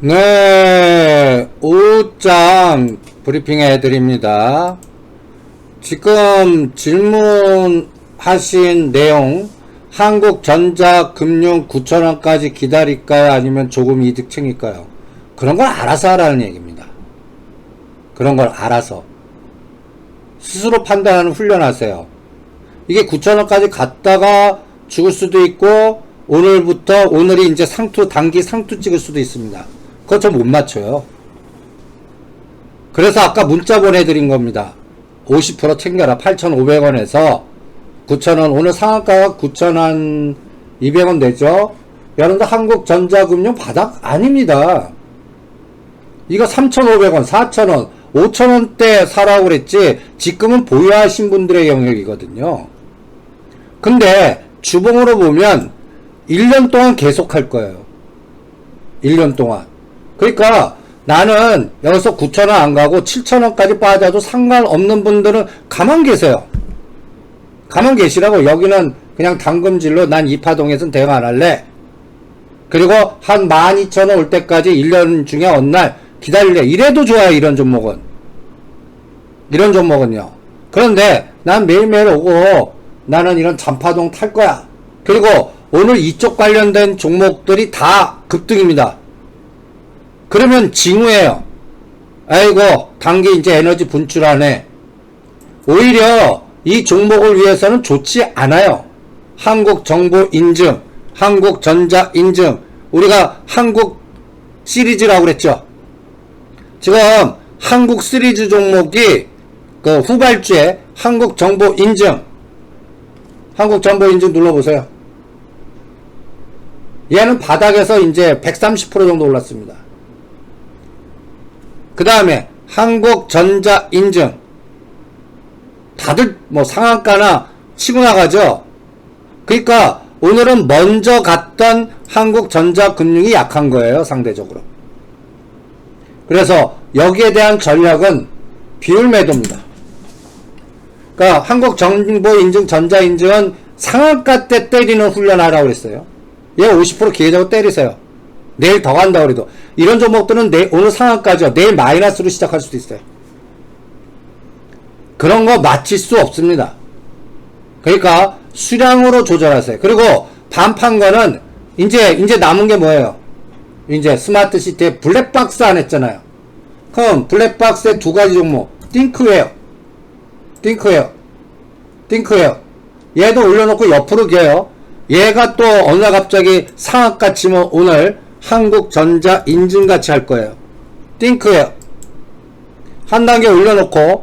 네, 오후장 브리핑 해드립니다. 지금 질문하신 내용, 한국전자금융 9,000원까지 기다릴까요? 아니면 조금 이득층일까요? 그런 걸 알아서 하라는 얘기입니다. 그런 걸 알아서. 스스로 판단하는 훈련하세요. 이게 9,000원까지 갔다가 죽을 수도 있고, 오늘이 이제 단기 상투 찍을 수도 있습니다. 그거 저 못 맞춰요. 그래서 아까 문자 보내드린 겁니다. 50% 챙겨라. 8,500원에서 9,000원. 오늘 상한가가 9,200원 되죠? 여러분들 한국전자금융 바닥 아닙니다. 이거 3,500원, 4,000원, 5,000원대 사라고 그랬지, 지금은 보유하신 분들의 영역이거든요. 근데 주봉으로 보면 1년 동안 계속 할 거예요. 1년 동안. 그러니까 나는 여기서 9,000원 안 가고 7,000원까지 빠져도 상관없는 분들은 가만 계세요. 가만 계시라고. 여기는 그냥 당금질로 난 이 파동에선 대응 안 할래. 그리고 한 12,000원 올 때까지 1년 중에 어느 날 기다릴래. 이래도 좋아요. 이런 종목은요. 그런데 난 매일매일 오고 나는 이런 잔파동 탈 거야. 그리고 오늘 이쪽 관련된 종목들이 다 급등입니다. 그러면 징후예요. 아이고, 단기 이제 에너지 분출하네. 오히려 이 종목을 위해서는 좋지 않아요. 한국정보 인증, 한국전자 인증, 우리가 한국 시리즈라고 그랬죠. 지금 한국 시리즈 종목이 그 후발주에 한국정보 인증 눌러보세요. 얘는 바닥에서 이제 130% 정도 올랐습니다. 그 다음에 한국전자 인증. 다들 뭐 상한가나 치고 나가죠. 그러니까 오늘은 먼저 갔던 한국전자금융이 약한 거예요. 상대적으로. 그래서 여기에 대한 전략은 비율 매도입니다. 그러니까 한국정보인증, 전자인증은 상한가 때 때리는 훈련하라고 그랬어요. 얘 50% 기회적으로 때리세요. 내일 더 간다고 그래도. 이런 종목들은 오늘 상한가죠. 내일 마이너스로 시작할 수도 있어요. 그런 거 맞힐 수 없습니다. 그러니까 수량으로 조절하세요. 그리고 반판 거는 이제 남은 게 뭐예요? 이제 스마트 시티에 블랙박스 안 했잖아요. 그럼 블랙박스의 두 가지 종목. 띵크웨어. 얘도 올려놓고 옆으로 겨요. 얘가 또 어느 날 갑자기 상한가 치면 오늘 한국전자 인증같이 할 거예요. 띵크웨어. 한 단계 올려놓고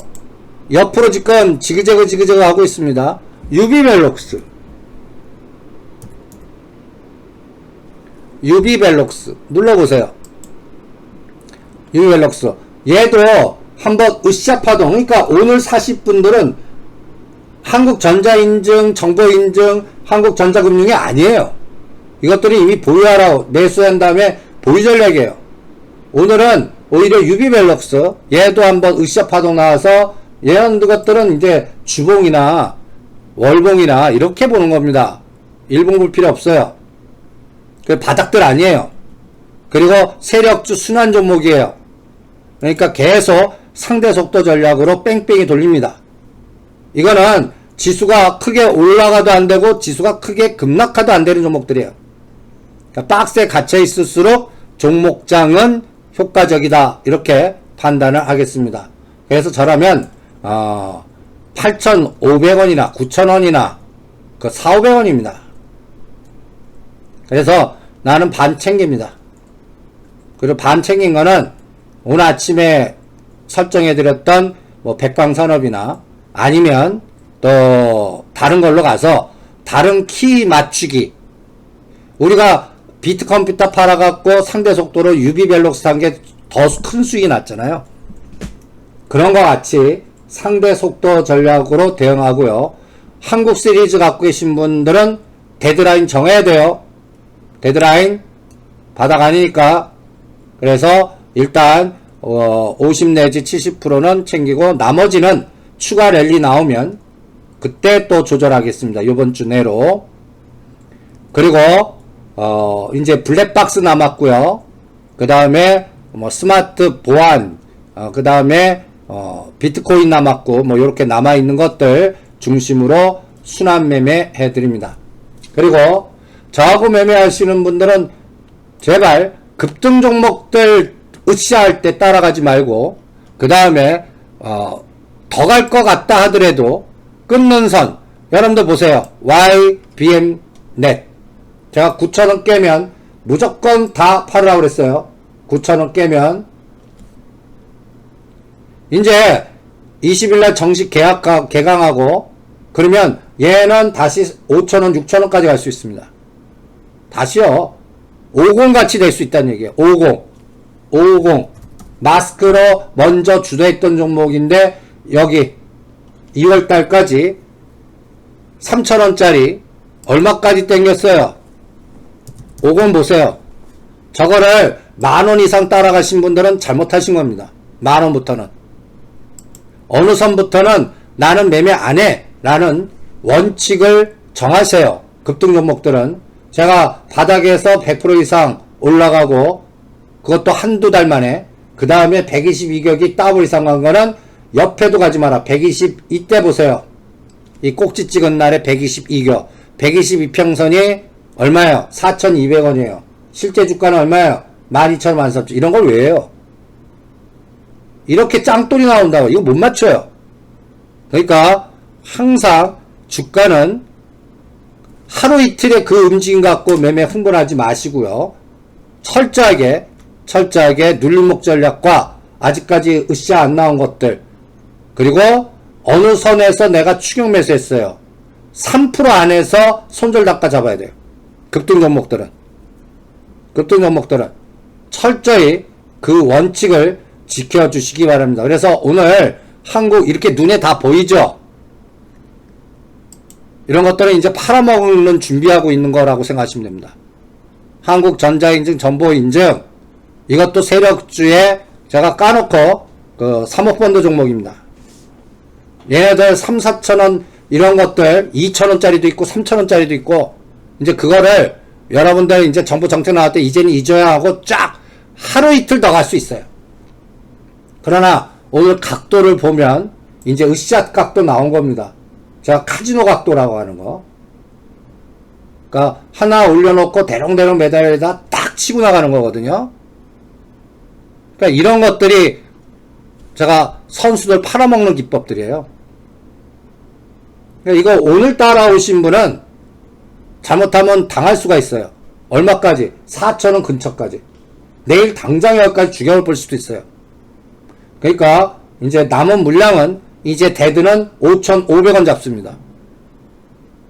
옆으로 지금 지그재그 하고 있습니다. 유비벨록스 눌러보세요. 유비벨록스 얘도 한번 으쌰 파동. 그러니까 오늘 사실 분들은 한국전자인증, 정보인증, 한국전자금융이 아니에요. 이것들이 이미 보유하라고 매수한 다음에 보유 전략이에요. 오늘은 오히려 유비벨록스 얘도 한번 으쌰 파동 나와서 이런 것들은 이제 주봉이나 월봉이나 이렇게 보는 겁니다. 일봉 볼 필요 없어요. 그 바닥들 아니에요. 그리고 세력주 순환 종목이에요. 그러니까 계속 상대 속도 전략으로 뺑뺑이 돌립니다. 이거는 지수가 크게 올라가도 안 되고 지수가 크게 급락하도 안 되는 종목들이에요. 그러니까 박스에 갇혀 있을수록 종목장은 효과적이다. 이렇게 판단을 하겠습니다. 그래서 저라면 8,500원이나 9,000원이나 그 4,500원입니다. 그래서 나는 반 챙깁니다. 그리고 반 챙긴 거는 오늘 아침에 설정해드렸던 뭐 백광산업이나 아니면 또 다른 걸로 가서 다른 키 맞추기. 우리가 비트 컴퓨터 팔아갖고 상대 속도로 유비벨록스 한 게 더 큰 수익이 났잖아요. 그런 거 같이 상대 속도 전략으로 대응하고요. 한국 시리즈 갖고 계신 분들은 데드라인 정해야 돼요. 데드라인 바닥 아니니까. 그래서 일단 50 내지 70%는 챙기고 나머지는 추가 랠리 나오면 그때 또 조절하겠습니다. 요번 주 내로. 그리고 이제 블랙박스 남았고요. 그 다음에 뭐 스마트 보안, 그 다음에 비트코인 남았고 뭐 요렇게 남아있는 것들 중심으로 순환 매매 해드립니다. 그리고 저하고 매매하시는 분들은 제발 급등 종목들 으쌰할 때 따라가지 말고, 그 다음에 더 갈 것 같다 하더라도 끊는 선, 여러분들 보세요. YBMnet 제가 9,000원 깨면 무조건 다 팔으라고 그랬어요. 9,000원 깨면 이제 20일날 정식 개강하고 그러면 얘는 다시 5,000원 6,000원까지 갈 수 있습니다. 다시요 50 같이 될 수 있다는 얘기예요. 50 마스크로 먼저 주도했던 종목인데 여기 2월달까지 3,000원짜리 얼마까지 땡겼어요? 50 보세요. 저거를 10,000원 이상 따라가신 분들은 잘못하신 겁니다. 10,000원부터는 어느 선부터는 나는 매매 안해 라는 원칙을 정하세요. 급등 종목들은 제가 바닥에서 100% 이상 올라가고 그것도 한두 달 만에, 그 다음에 122격이 더블 이상 간 거는 옆에도 가지 마라. 120 이때 보세요. 이 꼭지 찍은 날에 122격 122평선이 얼마예요? 4,200원이에요. 실제 주가는 얼마예요? 12,000원, 13,000원. 이런 걸 왜 해요? 이렇게 짱돌이 나온다고 이거 못 맞춰요. 그러니까 항상 주가는 하루 이틀의 그 움직임 갖고 매매 흥분하지 마시고요. 철저하게 눌림목 전략과 아직까지 으쌰 안 나온 것들, 그리고 어느 선에서 내가 추격 매수했어요. 3% 안에서 손절 닦아 잡아야 돼요. 급등 종목들은 철저히 그 원칙을 지켜주시기 바랍니다. 그래서 오늘 한국 이렇게 눈에 다 보이죠? 이런 것들은 이제 팔아먹는 준비하고 있는 거라고 생각하시면 됩니다. 한국전자인증, 정보인증, 이것도 세력주에 제가 까놓고 그 사모펀드 종목입니다. 얘네들 3, 4천원 이런 것들 2천원짜리도 있고 3천원짜리도 있고, 이제 그거를 여러분들 이제 정부 정책 나올 때 이제는 잊어야 하고 쫙 하루 이틀 더 갈 수 있어요. 그러나 오늘 각도를 보면 이제 으쌰 각도 나온 겁니다. 제가 카지노 각도라고 하는 거. 그러니까 하나 올려놓고 대롱대롱 매달려다 딱 치고 나가는 거거든요. 그러니까 이런 것들이 제가 선수들 팔아먹는 기법들이에요. 그러니까 이거 오늘 따라오신 분은 잘못하면 당할 수가 있어요. 얼마까지? 4,000원 근처까지. 내일 당장 여기까지 죽여볼 수도 있어요. 그러니까 이제 남은 물량은 이제 데드는 5,500원 잡습니다.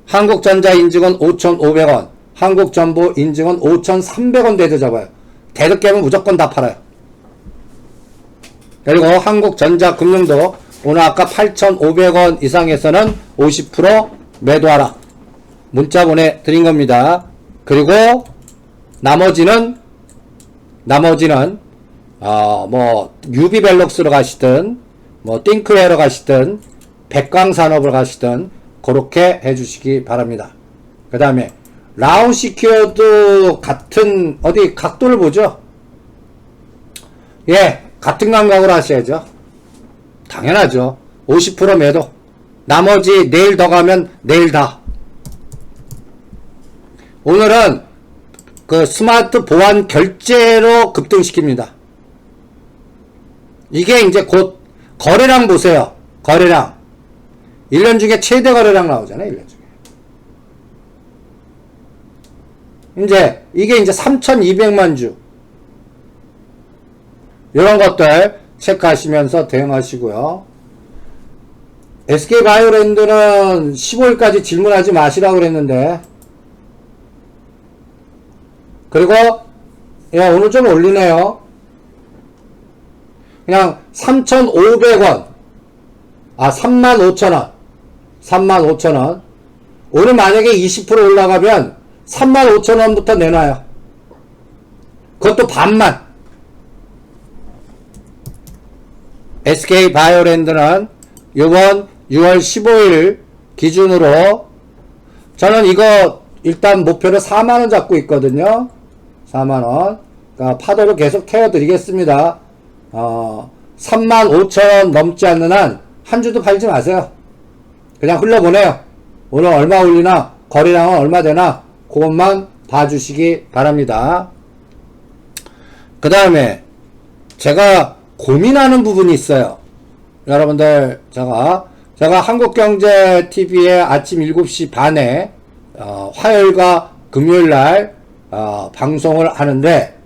한국전자인증은 5,500원, 한국정보인증은 5,300원 데드 잡아요. 데드 깨면 무조건 다 팔아요. 그리고 한국전자금융도 오늘 아까 8,500원 이상에서는 50% 매도하라 문자 보내드린 겁니다. 그리고 나머지는 뭐 유비벨록스로 가시든 뭐 띵크웨어로 가시든 백광산업을 가시든 그렇게 해주시기 바랍니다. 그 다음에 라운시큐어도 같은 어디 각도를 보죠. 예, 같은 감각으로 하셔야죠. 당연하죠. 50% 매도. 나머지 내일 더 가면 내일 다. 오늘은 그 스마트 보안 결제로 급등시킵니다. 이게 이제 곧 거래량 보세요. 거래량 1년 중에 최대 거래량 나오잖아요. 1년 중에 이제 이게 이제 3,200만 주 이런 것들 체크하시면서 대응하시고요. SK바이오랜드는 15일까지 질문하지 마시라고 그랬는데, 그리고 야 오늘 좀 올리네요. 그냥 3,500원 35,000원 35,000원 오늘 만약에 20% 올라가면 35,000원부터 내놔요. 그것도 반만. SK바이오랜드는 이번 6월 15일 기준으로 저는 이거 일단 목표를 4만원 잡고 있거든요. 4만원. 파도를 계속 태워드리겠습니다. 35,000원 넘지 않는 한 주도 팔지 마세요. 그냥 흘러보내요. 오늘 얼마 올리나, 거래량은 얼마 되나, 그것만 봐주시기 바랍니다. 그 다음에 제가 고민하는 부분이 있어요. 여러분들, 제가 한국경제TV에 아침 7시 반에 화요일과 금요일날 방송을 하는데,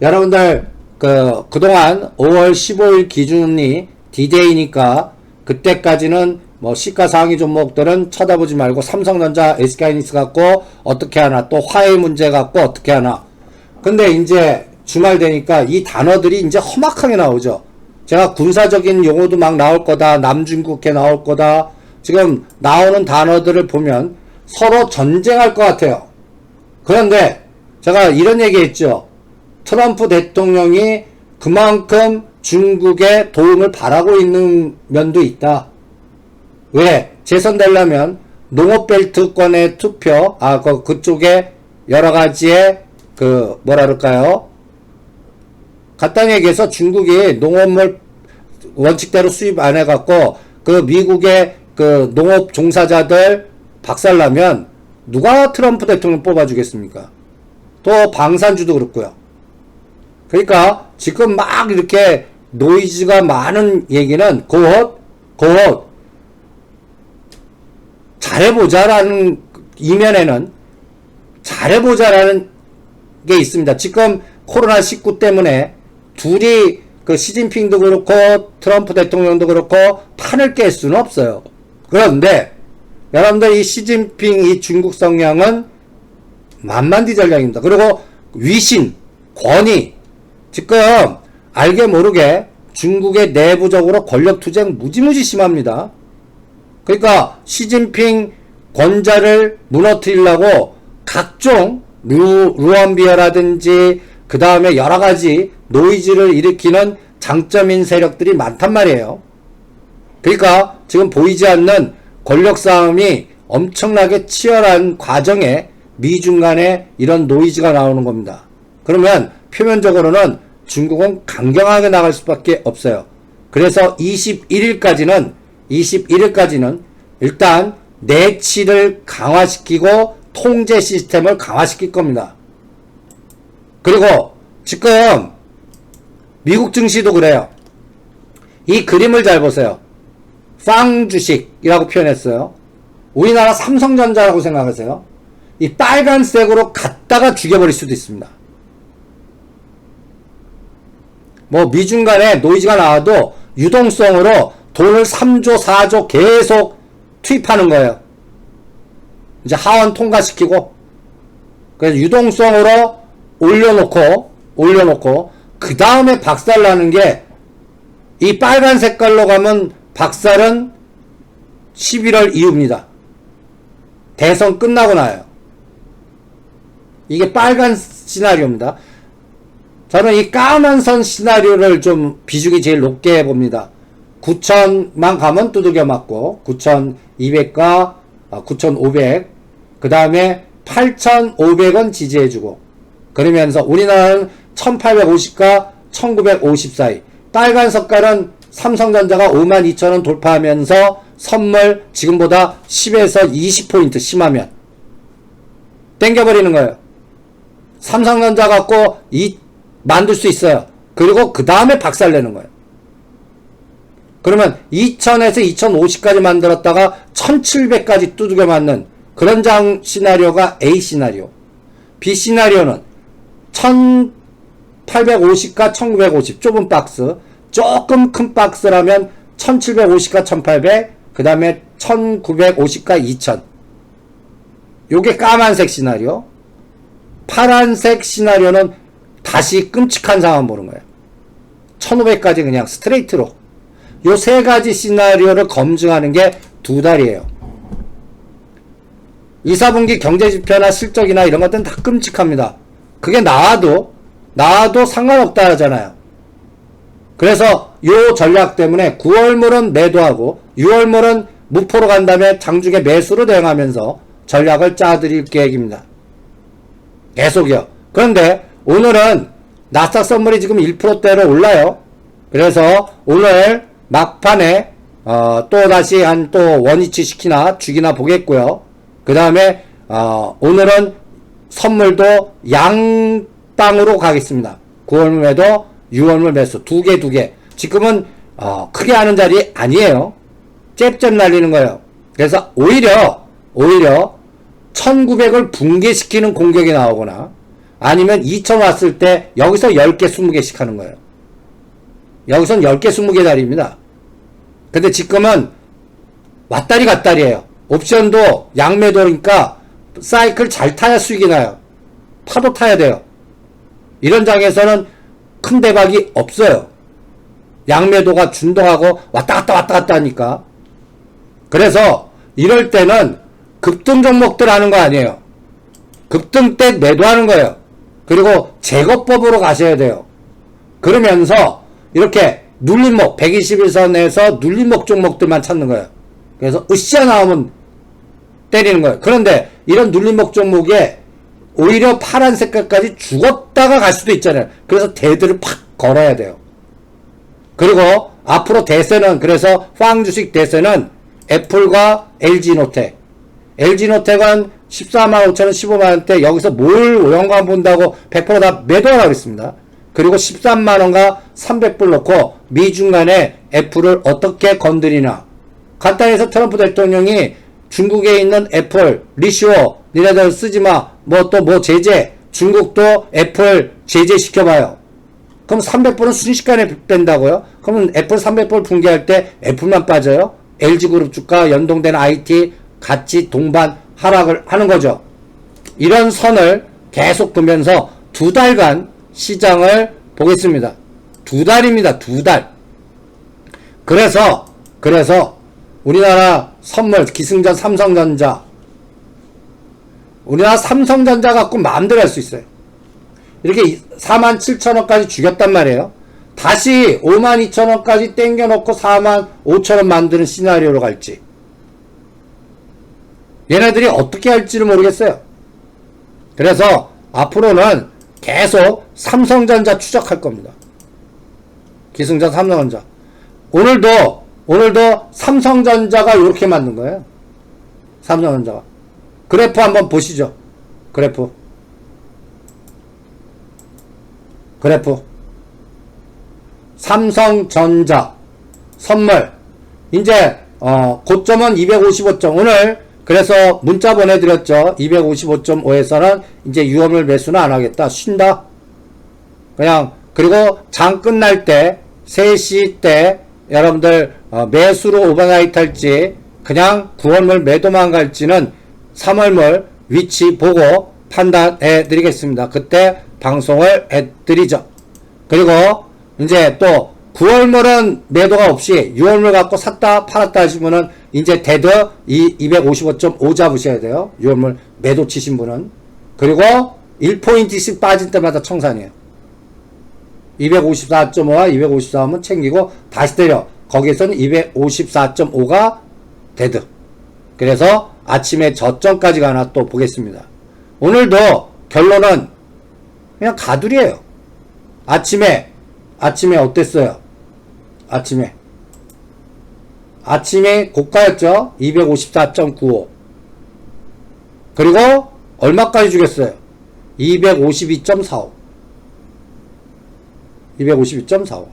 여러분들 그동안 5월 15일 기준이 D-Day니까 그때까지는 뭐 시가상위 종목들은 쳐다보지 말고 삼성전자, SK하이닉스 갖고 어떻게 하나, 또 화해 문제 갖고 어떻게 하나. 근데 이제 주말 되니까 이 단어들이 이제 험악하게 나오죠. 제가 군사적인 용어도 막 나올 거다, 남중국해 나올 거다. 지금 나오는 단어들을 보면 서로 전쟁할 것 같아요. 그런데 제가 이런 얘기 했죠. 트럼프 대통령이 그만큼 중국의 도움을 바라고 있는 면도 있다. 왜? 재선되려면 농업벨트권의 투표, 그쪽에 여러 가지의 뭐라 그럴까요? 간단히 얘기해서 중국이 농업물 원칙대로 수입 안 해갖고 미국의 농업 종사자들 박살나면 누가 트럼프 대통령 뽑아주겠습니까? 또 방산주도 그렇고요. 그러니까 지금 막 이렇게 노이즈가 많은 얘기는 곧 잘해보자라는 이면에는 잘해보자라는 게 있습니다. 지금 코로나19 때문에 둘이 시진핑도 그렇고 트럼프 대통령도 그렇고 판을 깰 수는 없어요. 그런데 여러분들 이 시진핑 이 중국 성향은 만만디 전략입니다. 그리고 위신, 권위, 지금 알게 모르게 중국의 내부적으로 권력투쟁 무지무지 심합니다. 그러니까 시진핑 권좌를 무너뜨리려고 각종 루언비어라든지 그 다음에 여러가지 노이즈를 일으키는 장점인 세력들이 많단 말이에요. 그러니까 지금 보이지 않는 권력 싸움이 엄청나게 치열한 과정에 미중 간에 이런 노이즈가 나오는 겁니다. 그러면 표면적으로는 중국은 강경하게 나갈 수밖에 없어요. 그래서 21일까지는 일단 내치를 강화시키고 통제 시스템을 강화시킬 겁니다. 그리고 지금 미국 증시도 그래요. 이 그림을 잘 보세요. 팡 주식이라고 표현했어요. 우리나라 삼성전자라고 생각하세요. 이 빨간색으로 갖다가 죽여버릴 수도 있습니다. 뭐 미중 간에 노이즈가 나와도 유동성으로 돈을 3조 4조 계속 투입하는 거예요. 이제 하원 통과시키고, 그래서 유동성으로 올려놓고 그 다음에 박살나는 게, 이 빨간 색깔로 가면 박살은 11월 이후입니다. 대선 끝나고 나요. 이게 빨간 시나리오입니다. 저는 이 까만 선 시나리오를 좀 비중이 제일 높게 봅니다. 9,000만 가면 두들겨 맞고 9,200과 9,500, 그 다음에 8,500원 지지해주고, 그러면서 우리나라는 1,850과 1,950 사이, 빨간 색깔은 삼성전자가 52,000원 돌파하면서 선물 지금보다 10에서 20포인트 심하면 땡겨버리는 거예요. 삼성전자 갖고 만들 수 있어요. 그리고 그 다음에 박살내는 거예요. 그러면 2000에서 2050까지 만들었다가 1700까지 두들겨 맞는 그런 시나리오가 A 시나리오. B 시나리오는 1850과 1950 좁은 박스, 조금 큰 박스라면 1750과 1800, 그 다음에 1950과 2000. 요게 까만색 시나리오. 파란색 시나리오는 다시 끔찍한 상황 보는 거예요. 1500까지 그냥 스트레이트로. 요 세 가지 시나리오를 검증하는 게 2달이에요. 2, 4분기 경제지표나 실적이나 이런 것들은 다 끔찍합니다. 그게 나와도 상관없다 하잖아요. 그래서 요 전략 때문에 9월물은 매도하고 6월물은 무포로 간 다음에 장중에 매수로 대응하면서 전략을 짜드릴 계획입니다. 계속이요. 그런데 오늘은 나스닥 선물이 지금 1%대로 올라요. 그래서 오늘 막판에 또다시 한 또 원위치 시키나 주기나 보겠고요. 그 다음에 오늘은 선물도 양방으로 가겠습니다. 9월물 매도, 6월물 매수 두 개. 지금은 크게 하는 자리 아니에요. 잽잽 날리는 거예요. 그래서 오히려 1900을 붕괴시키는 공격이 나오거나 아니면 2000 왔을 때 여기서 10개 20개씩 하는 거예요. 여기선 10개 20개 자리입니다. 근데 지금은 왔다리 갔다리예요. 옵션도 양매도니까 사이클 잘 타야 수익이 나요. 파도 타야 돼요. 이런 장에서는 큰 대박이 없어요. 양매도가 준동하고 왔다 갔다 하니까. 그래서 이럴 때는 급등 종목들 하는 거 아니에요. 급등 때 매도하는 거예요. 그리고 제거법으로 가셔야 돼요. 그러면서 이렇게 눌림목 121선에서 눌림목 종목들만 찾는 거예요. 그래서 으쌰 나오면 때리는 거예요. 그런데 이런 눌림목 종목에 오히려 파란 색깔까지 죽었다가 갈 수도 있잖아요. 그래서 대들을 팍 걸어야 돼요. 그리고 앞으로 대세는 그래서 황 주식 대세는 애플과 LG노텍. LG노텍은 145,000원 15만원대 여기서 뭘 연관 본다고 100% 다 매도하라고 했습니다. 그리고 13만원과 300불 넣고 미중간에 애플을 어떻게 건드리나. 간단히 해서 트럼프 대통령이 중국에 있는 애플, 리쇼, 니네들 쓰지마, 제재, 중국도 애플 제재시켜봐요. 그럼 300불은 순식간에 뺀다고요? 그러면 애플 300불 붕괴할 때 애플만 빠져요? LG그룹 주가 연동된 IT 같이 동반 하락을 하는 거죠. 이런 선을 계속 두면서 2달간 시장을 보겠습니다. 2달입니다. 2달. 그래서 우리나라 선물 기승전 삼성전자 우리나라 삼성전자 갖고 마음대로 할 수 있어요. 이렇게 47,000원까지 죽였단 말이에요. 다시 52,000원까지 땡겨놓고 45,000원 만드는 시나리오로 갈지 얘네들이 어떻게 할지를 모르겠어요. 그래서 앞으로는 계속 삼성전자 추적할 겁니다. 기승전 삼성전자. 오늘도 삼성전자가 이렇게 만든 거예요. 삼성전자가. 그래프 한번 보시죠. 그래프. 삼성전자 선물. 이제 고점은 255점. 오늘 그래서 문자 보내드렸죠. 255.5에서는 이제 6월물 매수는 안 하겠다. 쉰다. 그냥 그리고 장 끝날 때 3시 때 여러분들 매수로 오버나이트 할지 그냥 9월물 매도만 갈지는 3월물 위치 보고 판단해 드리겠습니다. 그때 방송을 해 드리죠. 그리고 이제 또 9월물은 매도가 없이 6월물 갖고 샀다 팔았다 하시면은 이제 데드 255.5 잡으셔야 돼요. 6월물 매도 치신 분은. 그리고 1포인트씩 빠질 때마다 청산이에요. 254.5와 254면 챙기고 다시 때려. 거기에서는 254.5가 데드. 그래서 아침에 저점까지 가나 또 보겠습니다. 오늘도 결론은 그냥 가두리예요. 아침에 어땠어요? 아침에 고가였죠? 254.95. 그리고 얼마까지 주겠어요? 252.45. 252.45.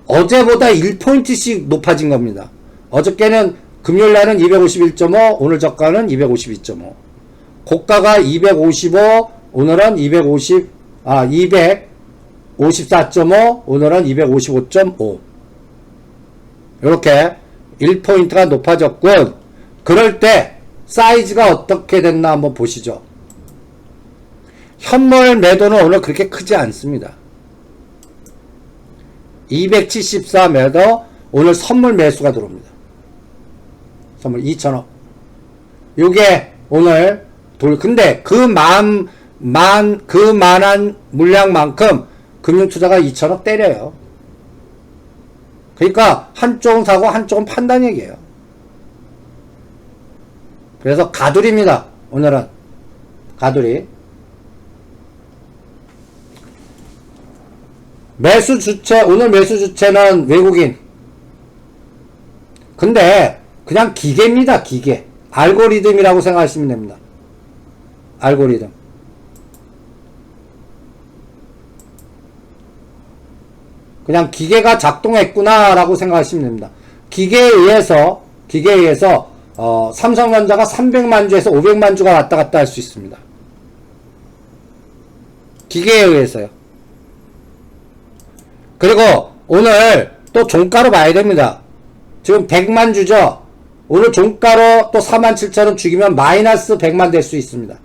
어제보다 1포인트씩 높아진 겁니다. 어저께는 금요일날은 251.5, 오늘 저가는 252.5. 고가가 255, 오늘은 254.5, 오늘은 255.5. 이렇게 1포인트가 높아졌군. 그럴 때 사이즈가 어떻게 됐나 한번 보시죠. 현물 매도는 오늘 그렇게 크지 않습니다. 274 매도, 오늘 선물 매수가 들어옵니다. 선물 2,000원. 요게 오늘 근데 그 만한 물량만큼 금융투자가 2,000원 때려요. 그러니까 한쪽은 사고 한쪽은 판단 얘기예요. 그래서 가두리입니다. 오늘은 가두리. 매수 주체, 오늘 매수 주체는 외국인. 근데 그냥 기계입니다. 기계. 알고리즘이라고 생각하시면 됩니다. 알고리즘. 그냥 기계가 작동했구나 라고 생각하시면 됩니다. 기계에 의해서 삼성전자가 300만 주에서 500만 주가 왔다 갔다 할 수 있습니다. 기계에 의해서요. 그리고 오늘 또 종가로 봐야 됩니다. 지금 100만 주죠. 오늘 종가로 또 47,000원 죽이면 마이너스 100만 될 수 있습니다.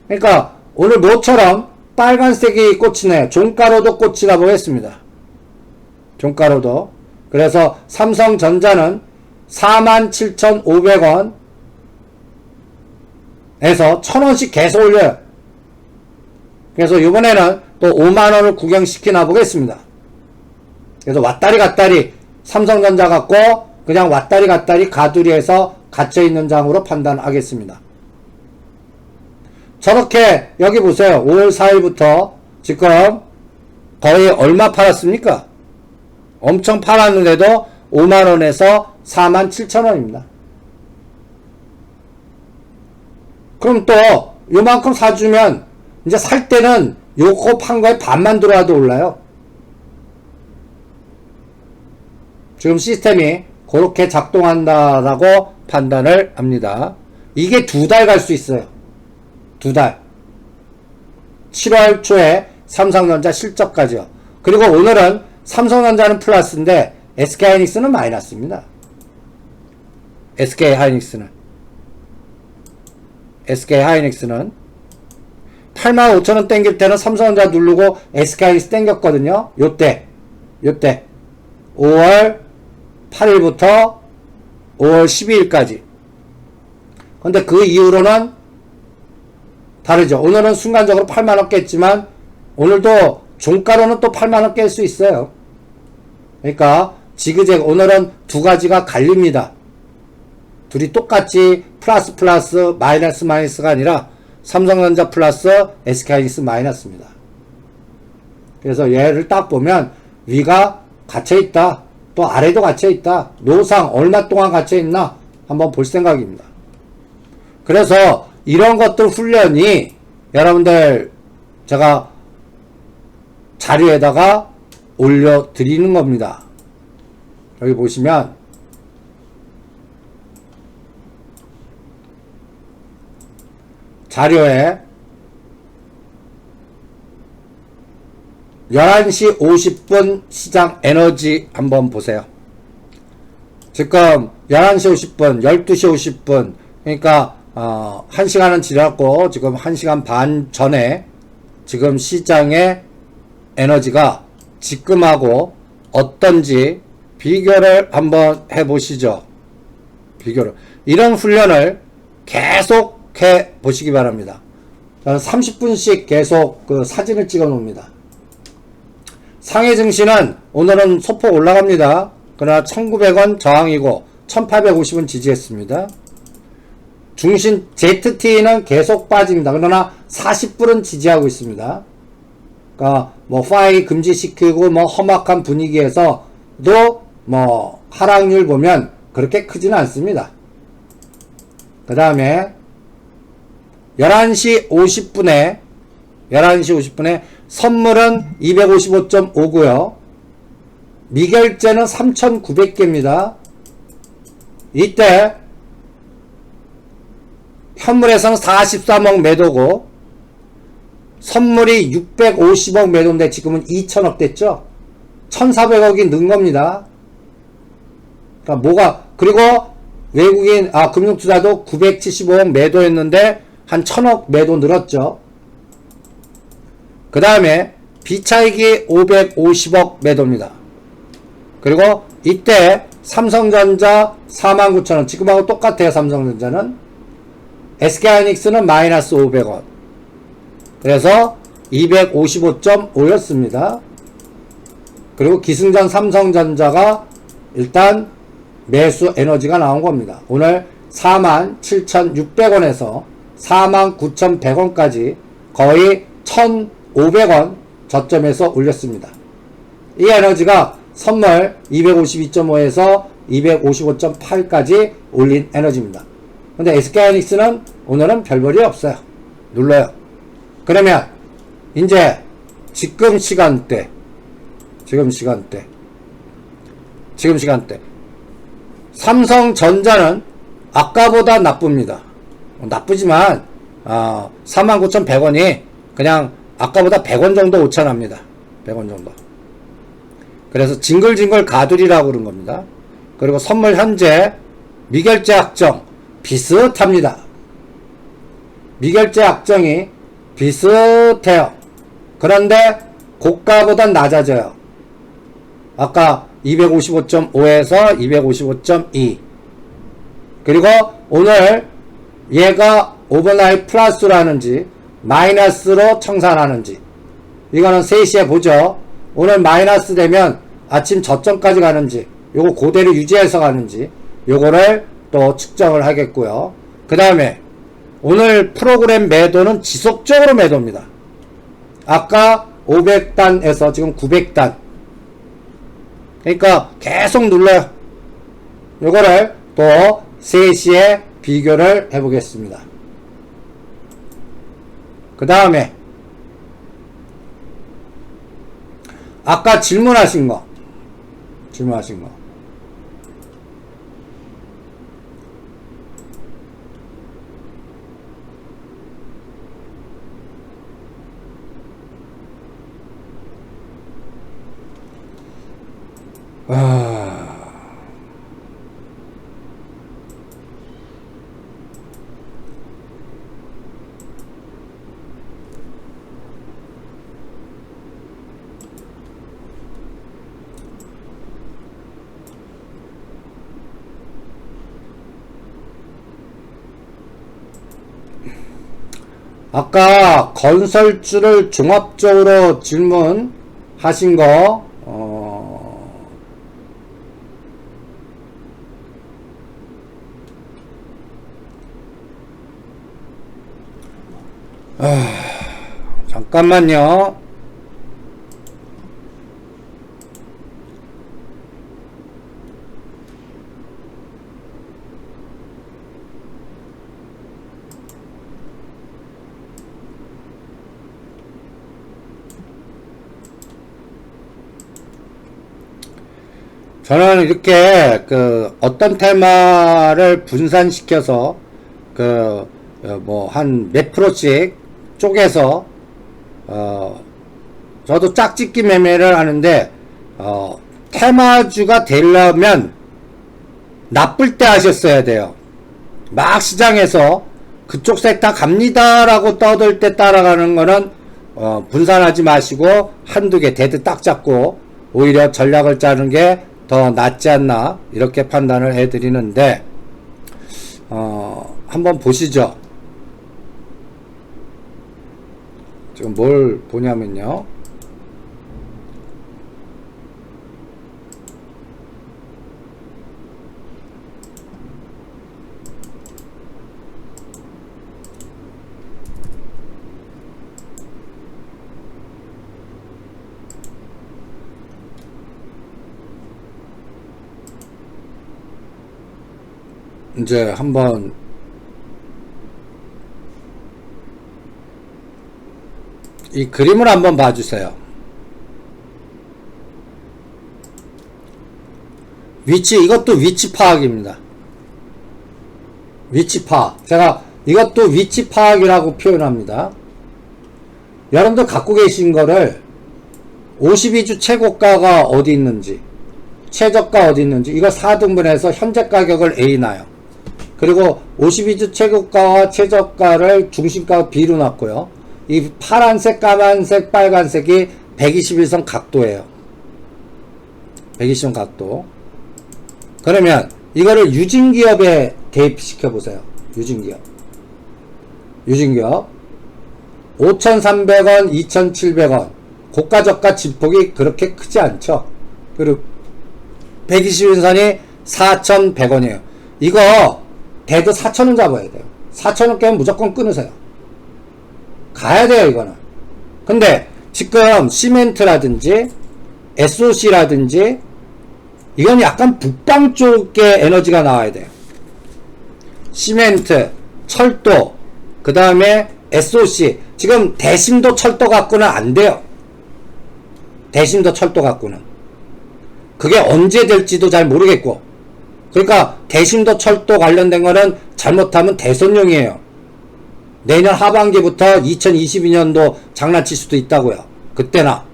그러니까 오늘 뭐처럼 빨간색이 꽂히네요. 종가로도 꽂히나 보겠습니다. 종가로도. 그래서 삼성전자는 47,500원 에서 1,000원씩 계속 올려요. 그래서 이번에는 또 5만원을 구경시키나 보겠습니다. 그래서 왔다리 갔다리 삼성전자 갖고 그냥 왔다리 갔다리 가두리해서 갇혀있는 장으로 판단하겠습니다. 저렇게 여기 보세요. 5월 4일부터 지금 거의 얼마 팔았습니까? 엄청 팔았는데도 5만원에서 47,000원입니다. 그럼 또 요만큼 사주면 이제 살 때는 요거 판 거에 반만 들어와도 올라요. 지금 시스템이 그렇게 작동한다라고 판단을 합니다. 이게 2달 갈 수 있어요. 2달. 7월 초에 삼성전자 실적까지요. 그리고 오늘은 삼성전자는 플러스인데 SK하이닉스는 마이너스입니다. SK하이닉스는 85,000원 땡길 때는 삼성전자 누르고 SK하이닉스 땡겼거든요. 요때 5월 8일부터 5월 12일까지. 근데 그 이후로는 다르죠. 오늘은 순간적으로 8만원 깼지만 오늘도 종가로는 또 8만원 깰 수 있어요. 그러니까 지그재그 오늘은 두 가지가 갈립니다. 둘이 똑같이 플러스 마이너스가 아니라 삼성전자 플러스 SK하이닉스 마이너스입니다. 그래서 얘를 딱 보면 위가 갇혀있다. 또 아래도 갇혀있다. 노상 얼마 동안 갇혀있나 한번 볼 생각입니다. 그래서 이런 것들 훈련이 여러분들 제가 자료에다가 올려드리는 겁니다. 여기 보시면 자료에 11시 50분 시장 에너지 한번 보세요. 지금 11시 50분, 12시 50분 그러니까 1시간은 지났고 지금 1시간 반 전에 지금 시장의 에너지가 지금하고 어떤지 비교를 한번 해보시죠. 비교를. 이런 훈련을 계속 해 보시기 바랍니다. 저는 30분씩 계속 그 사진을 찍어 놓습니다. 상해 증시는 오늘은 소폭 올라갑니다. 그러나 1900원 저항이고 1850원 지지했습니다. 중심 ZT는 계속 빠집니다. 그러나 40불은 지지하고 있습니다. 그러니까 뭐 파이 금지시키고 뭐 험악한 분위기에서도 뭐 하락률 보면 그렇게 크지는 않습니다. 그 다음에 11시 50분에 선물은 255.5고요. 미결제는 3,900개입니다. 이때 현물에서는 43억 매도고 선물이 650억 매도인데 지금은 2,000억 됐죠. 1,400억이 는 겁니다. 그러니까 그리고 외국인 금융투자도 975억 매도했는데 한 1,000억 매도 늘었죠. 그 다음에 비차익이 550억 매도입니다. 그리고 이때 삼성전자 49,000원 지금하고 똑같아요. 삼성전자는 SK하이닉스는 마이너스 500원 그래서 255.5였습니다. 그리고 기승전 삼성전자가 일단 매수 에너지가 나온 겁니다. 오늘 47,600원에서 49,100원까지 거의 1,500원 저점에서 올렸습니다. 이 에너지가 선물 252.5에서 255.8까지 올린 에너지입니다. 근데 SK하이닉스는 오늘은 별볼이 없어요. 눌러요. 그러면 이제 지금 시간대 삼성전자는 아까보다 나쁩니다. 나쁘지만 49,100원이 그냥 아까보다 100원 정도 오차납니다. 100원 정도. 그래서 징글징글 가두리라고 그런 겁니다. 그리고 선물 현재 미결제 확정 비슷합니다. 미결제 확정이 비슷해요. 그런데 고가보단 낮아져요. 아까 255.5에서 255.2. 그리고 오늘 얘가 오버나잇 플러스로 하는지 마이너스로 청산하는지 이거는 3시에 보죠. 오늘 마이너스 되면 아침 저점까지 가는지 요거 그대로 유지해서 가는지 요거를 또 측정을 하겠고요. 그 다음에 오늘 프로그램 매도는 지속적으로 매도입니다. 아까 500단에서 지금 900단. 그러니까 계속 눌러요. 요거를 또 3시에 비교를 해보겠습니다. 그 다음에 아까 질문하신 거 아까 건설주를 종합적으로 질문하신 거, 잠깐만요. 저는 이렇게 어떤 테마를 분산시켜서 뭐 한 몇 프로씩 쪼개서 저도 짝짓기 매매를 하는데 테마주가 되려면 나쁠 때 하셨어야 돼요. 막 시장에서 그쪽 섹터 갑니다라고 떠들 때 따라가는 거는 분산하지 마시고 한두 개 대드 딱 잡고 오히려 전략을 짜는 게 더 낫지 않나 이렇게 판단을 해드리는데 한번 보시죠. 지금 뭘 보냐면요. 이제 한번 이 그림을 한번 봐주세요. 이것도 위치 파악입니다. 위치 파악. 제가 이것도 위치 파악이라고 표현합니다. 여러분들 갖고 계신 거를 52주 최고가가 어디 있는지, 최저가 어디 있는지, 이거 4등분해서 현재 가격을 A 놔요. 그리고 52주 최고가와 최저가를 중심가 B로 놨고요. 이 파란색, 까만색, 빨간색이 121선 각도예요. 120선 각도. 그러면 이거를 유진기업에 대입시켜 보세요. 유진기업 5,300원, 2,700원. 고가 저가 진폭이 그렇게 크지 않죠. 그리고 121선이 4,100원이에요. 이거 대도 4,000원 잡아야 돼요. 4,000원 깨면 무조건 끊으세요. 가야 돼요, 이거는. 근데 지금 시멘트라든지 SOC라든지 이건 약간 북방 쪽의 에너지가 나와야 돼요. 시멘트, 철도, 그 다음에 SOC. 지금 대심도 철도 갖고는 안 돼요. 대심도 철도 갖고는. 그게 언제 될지도 잘 모르겠고. 그러니까 대심도 철도 관련된 거는 잘못하면 대선용이에요. 내년 하반기부터 2022년도 장난칠 수도 있다고요. 그때나.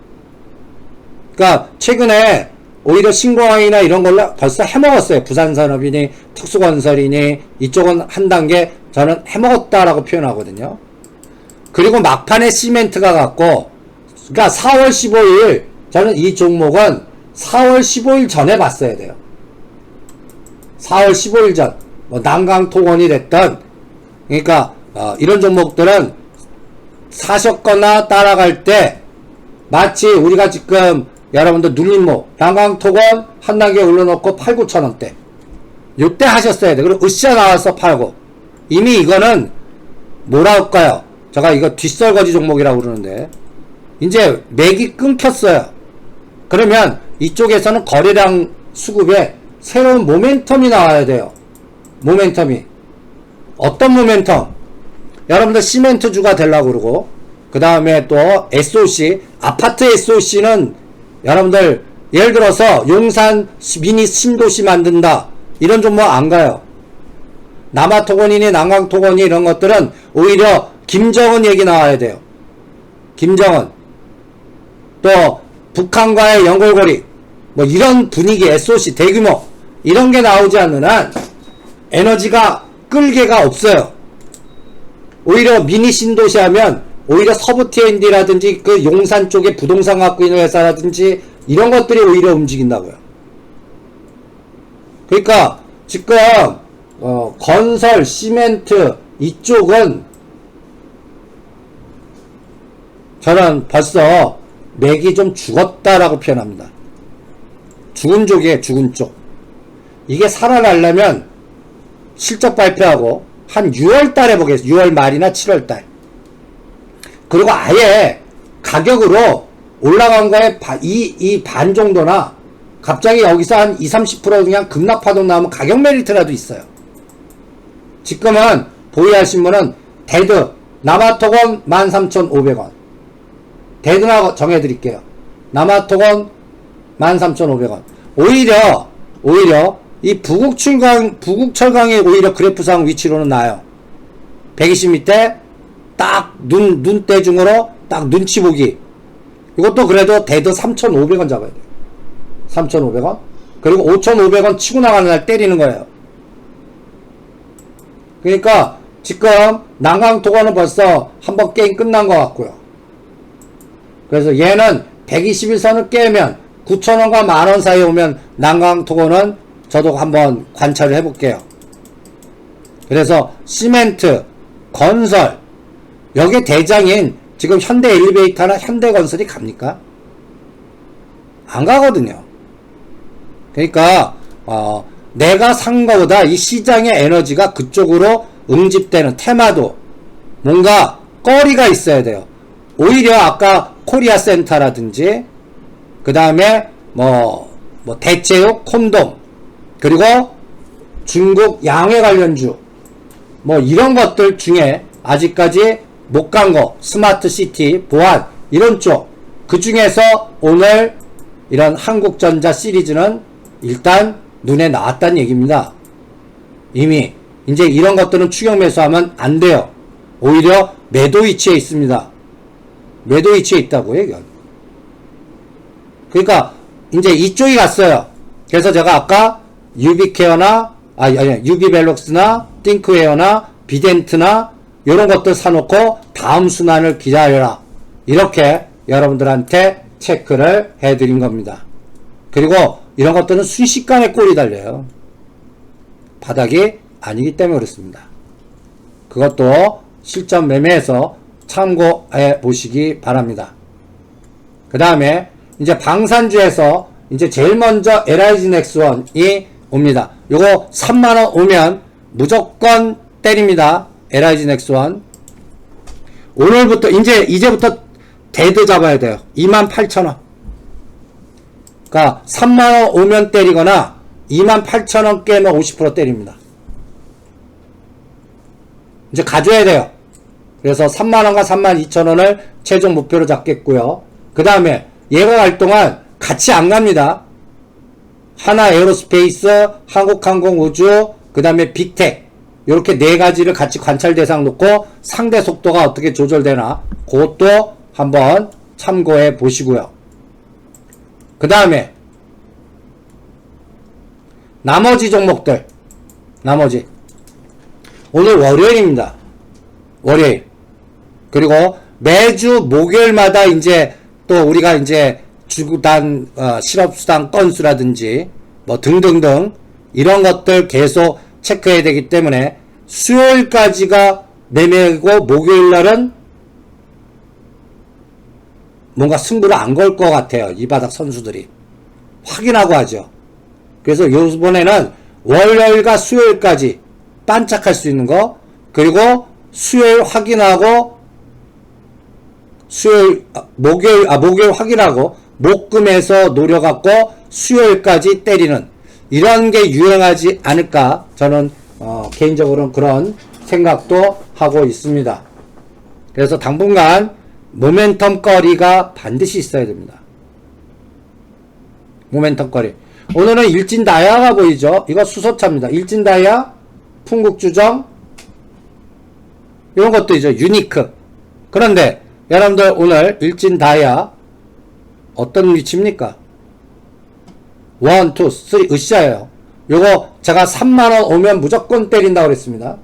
그러니까 최근에 오히려 신공항이나 이런 걸로 벌써 해먹었어요. 부산산업이니 특수건설이니 이쪽은 한 단계 저는 해먹었다라고 표현하거든요. 그리고 막판에 시멘트가 갔고, 그러니까 4월 15일 저는 이 종목은 4월 15일 전에 봤어야 돼요. 4월 15일 전, 뭐 난강토건이 됐던, 그러니까 이런 종목들은 사셨거나 따라갈 때 마치 우리가 지금 여러분들 눌림목 난강토건 한 단계 올려놓고 8, 9천원대 요때 하셨어야 돼. 그리고 으쌰 나와서 팔고. 이미 이거는 뭐라 할까요? 제가 이거 뒷설거지 종목이라고 그러는데 이제 맥이 끊겼어요. 그러면 이쪽에서는 거래량 수급에 새로운 모멘텀이 나와야 돼요. 모멘텀이. 어떤 모멘텀? 여러분들 시멘트주가 되려고 그러고, 그 다음에 또 SOC, 아파트 SOC는 여러분들 예를 들어서 용산 미니 신도시 만든다 이런 종목 안 가요. 남아토건이니 난강토건이 이런 것들은 오히려 김정은 얘기 나와야 돼요. 김정은. 또 북한과의 연결고리 뭐 이런 분위기 SOC 대규모 이런 게 나오지 않는 한 에너지가 끌개가 없어요. 오히려 미니 신도시 하면 오히려 서부 T&D라든지 그 용산 쪽에 부동산 갖고 있는 회사라든지 이런 것들이 오히려 움직인다고요. 그러니까 지금 건설, 시멘트 이쪽은 저는 벌써 맥이 좀 죽었다라고 표현합니다. 죽은 쪽이에요. 죽은 쪽. 이게 살아나려면 실적 발표하고 한 6월달에 보겠습니다. 6월 말이나 7월달. 그리고 아예 가격으로 올라간 거에 이 반 정도나 갑자기 여기서 한 20, 30% 그냥 급락파동 나오면 가격 메리트라도 있어요. 지금은 보유하신 분은 데드 남아토건 13,500원 데드나 정해드릴게요. 남아토건 13,500원. 오히려 이 부국철강이 오히려 그래프상 위치로는 나아요. 120 밑에 딱 눈대중으로 딱 눈치 보기. 이것도 그래도 데드 3,500원 잡아야 돼요. 3,500원. 그리고 5,500원 치고 나가는 날 때리는 거예요. 그러니까 지금 난강토건은 벌써 한번 게임 끝난 것 같고요. 그래서 얘는 121선을 깨면 9,000원과 만원 사이에 오면 난강토건은 저도 한번 관찰을 해볼게요. 그래서 시멘트, 건설 여기에 대장인 지금 현대 엘리베이터나 현대건설이 갑니까? 안 가거든요. 그러니까 내가 산 거보다 이 시장의 에너지가 그쪽으로 응집되는 테마도 뭔가 거리가 있어야 돼요. 오히려 아까 코리아 센터라든지 그 다음에 뭐 대체육, 콘돔 그리고 중국 양회 관련주 뭐 이런 것들 중에 아직까지 못 간 거 스마트 시티, 보안 이런 쪽 그 중에서 오늘 이런 한국전자 시리즈는 일단 눈에 나왔다는 얘기입니다. 이미 이제 이런 것들은 추격 매수하면 안 돼요. 오히려 매도 위치에 있습니다. 매도 위치에 있다고요, 이건. 그러니까 이제 이쪽이 갔어요. 그래서 제가 아까 유비케어나 유비벨록스나 띵크웨어나 비덴트나 이런 것들 사놓고 다음 순환을 기다려라. 이렇게 여러분들한테 체크를 해드린 겁니다. 그리고 이런 것들은 순식간에 꼴이 달려요. 바닥이 아니기 때문에 그렇습니다. 그것도 실전 매매에서 참고해 보시기 바랍니다. 그 다음에 이제 방산주에서 이제 제일 먼저 LIG 넥스원이 옵니다. 요거 3만원 오면 무조건 때립니다. LIG 넥스원. 오늘부터 이제부터 대드 잡아야 돼요. 28,000원. 그러니까 3만원 오면 때리거나 28,000원 깨면 50% 때립니다. 이제 가져야 돼요. 그래서 3만원과 32,000원을 최종 목표로 잡겠고요. 그 다음에 얘가 갈 동안 같이 안 갑니다. 하나 에어로스페이스, 한국항공우주, 그 다음에 빅텍 이렇게 네 가지를 같이 관찰 대상 놓고 상대 속도가 어떻게 조절되나 그것도 한번 참고해 보시고요. 그 다음에 나머지 종목들 나머지 오늘 월요일입니다. 월요일. 그리고 매주 목요일마다 이제 또 우리가 이제 주구단 실업수당 건수라든지 뭐 등등등 이런 것들 계속 체크해야 되기 때문에 수요일까지가 매매고 목요일날은 뭔가 승부를 안 걸 것 같아요. 이 바닥 선수들이 확인하고 하죠. 그래서 이번에는 월요일과 수요일까지 반짝할 수 있는 거, 그리고 수요일 확인하고 목요일 확인하고 목금에서 노려갖고 수요일까지 때리는 이런 게 유행하지 않을까 저는 개인적으로는 그런 생각도 하고 있습니다. 그래서 당분간 모멘텀 거리가 반드시 있어야 됩니다. 모멘텀 거리. 오늘은 일진다이아가 보이죠? 이거 수소차입니다. 일진다이아, 풍국주정, 이런 것도 이제 유니크. 그런데 여러분들 오늘 일진다이아 어떤 위치입니까? 1, 2, 3 으쌰예요. 요거 제가 3만원 오면 무조건 때린다고 그랬습니다.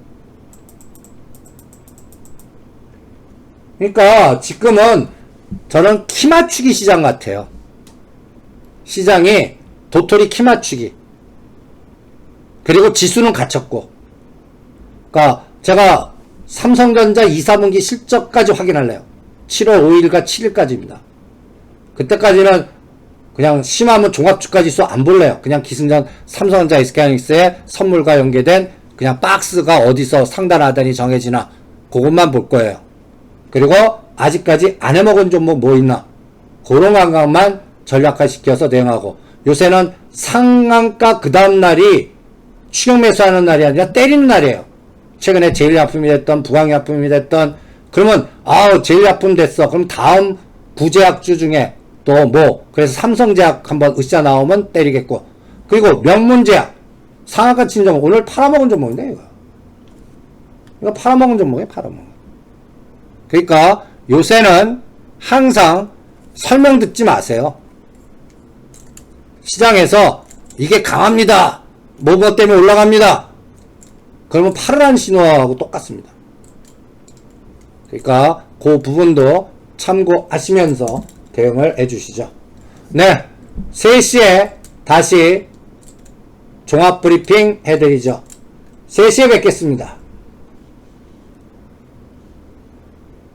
그러니까 지금은 저는 키 맞추기 시장 같아요. 시장이 도토리 키 맞추기. 그리고 지수는 갇혔고. 그러니까 제가 삼성전자 2, 4분기 실적까지 확인할래요. 7월 5일과 7일까지입니다. 그때까지는 그냥 심하면 종합주가지수 안 볼래요. 그냥 기승전 삼성전자 SK하이닉스의 선물과 연계된 그냥 박스가 어디서 상단하단이 정해지나 그것만 볼 거예요. 그리고 아직까지 안 해먹은 종목 뭐 있나 그런 감각만 전략화 시켜서 대응하고, 요새는 상한가 그 다음날이 추격 매수하는 날이 아니라 때리는 날이에요. 최근에 제일약품이 됐던 부강약품이 됐던, 그러면 제일약품 됐어. 그럼 다음 부제약주 중에 또 뭐, 그래서 삼성제약 한번 으쌰 나오면 때리겠고, 그리고 명문제약 상한가 친 종목 오늘 팔아먹은 종목인데 이거 팔아먹은 종목이에요. 팔아먹은. 그러니까 요새는 항상 설명 듣지 마세요. 시장에서 이게 강합니다. 뭐뭐 때문에 올라갑니다. 그러면 팔으라는 신호하고 똑같습니다. 그러니까 그 부분도 참고하시면서 대응을 해주시죠. 네, 3시에 다시 종합브리핑 해드리죠. 3시에 뵙겠습니다.